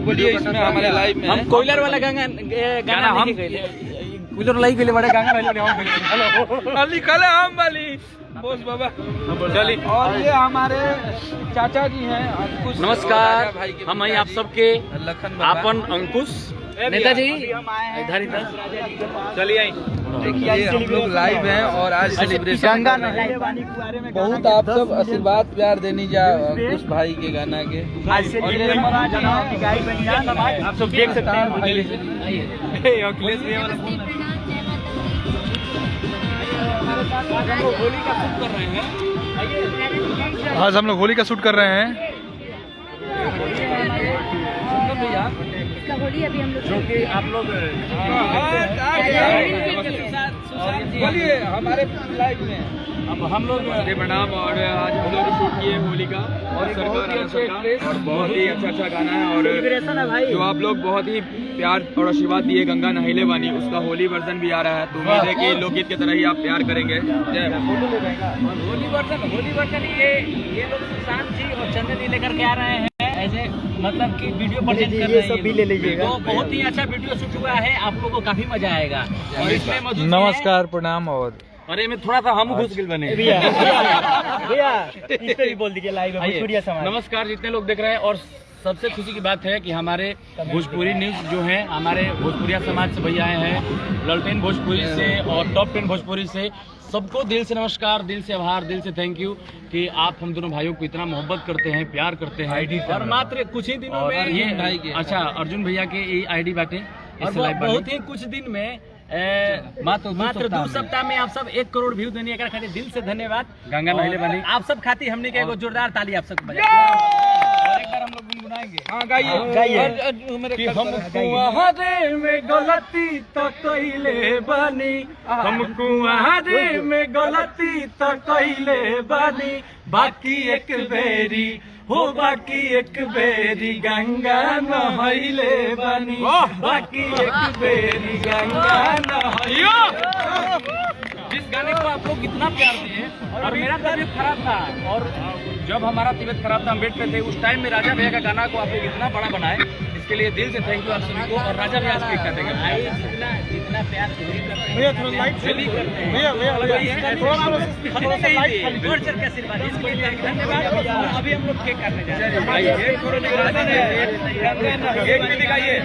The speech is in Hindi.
बोलिए इसमें हमारे लाइव में हम कोयलर वाला गाना हम कोयलर लाई के बड़े गाना हेलो अली कल हम वाली बोस बाबा चलिए। और ये हमारे चाचा जी हैं अंकुश। नमस्कार, हम हैं आप सबके लखन आपन अंकुश नेताजी इधर इधर। चलिए देखिए हम लोग लाइव हैं और आज सेलिब्रेशन बहुत आप सब आशीर्वाद प्यार देनी जा अंकुश भाई के गाना के। आप सब देख सकते हैं अखिलेश भैया वाला फोन होली का शूट कर रहे हैं। आज हम लोग होली का शूट कर रहे हैं। होली अभी हम लोग जो कि आप लोग बोलिए हमारे लाइव में अब हम लोग प्रणाम। और आज हम लोग शूट किए होली का और सरकार और बहुत ही अच्छा गाना है। और जो आप लोग बहुत ही प्यार और आशीर्वाद दिए गंगा नहिले वानी, उसका होली वर्जन भी आ रहा है, तो उम्मीद है कि लोकगीत की तरह ही आप प्यार करेंगे। होली वर्जन ये लोग सुशांत जी और चंदन जी लेकर के आ रहे हैं ऐसे, मतलब कि वीडियो प्रेजेंट कर रहे हैं। सब भी ले लीजिएगा। तो बहुत ही अच्छा वीडियो शूट हुआ है, आप लोगों को काफी मजा आएगा। और इसमें मौजूद नमस्कार, प्रणाम। और अरे में थोड़ा सा हम घुस गिल बने भैया इस पे भी बोल दीजिए लाइव में भोजपुरिया समाज। नमस्कार जितने लोग देख रहे हैं। और सबसे खुशी की बात है कि हमारे भोजपुरी न्यूज जो है हमारे भोजपुरिया समाज से भैया आए हैं, ललटेन भोजपुरी से और टॉप 10 भोजपुरी से। सबको दिल से नमस्कार, दिल से आभार, दिल से थैंक यू कि आप हम दोनों भाइयों को इतना मोहब्बत करते हैं, प्यार करते हैं। और मात्र कुछ ही दिनों में ये भाई के अच्छा अर्जुन भैया के ये आईडी बाटे, बहुत ही कुछ दिन में मात्र 2 सप्ताह में आप सब 1 करोड़ व्यू देने का खातिर दिल से धन्यवाद। गंगा नहिले बनी आप सब खाती हमने के एगो जोरदार ताली आप सबको बजा। और एक बार हम लोग गुनगुनाएंगे। हाँ गाइए कि हमको वहादे में गलती तो कइले बानी, हमको वहादे में गलती तो कइले बानी, बाकी एक बेरी हो बाकी एक बेरी गंगा नहैले बानी, बाकी एक बेरी गंगा नहैले। जिस गाने को आप लोग इतना प्यार दिए और मेरा तबीयत खराब था, और जब हमारा तबीयत खराब था हम बेड पे थे, उस टाइम में राजा भैया का गाना को आप लोग इतना बड़ा बनाए, इसके लिए दिल से थैंक यू आप सभी को। और राजा भैया स्पीक कर देंगे जितना प्यार भैया थोड़ा लाइट से भैया जोर चढ़ के आशीर्वाद इसके लिए धन्यवाद। अभी हम लोग केक काटने जा रहे हैं। केक भी दिखाइए।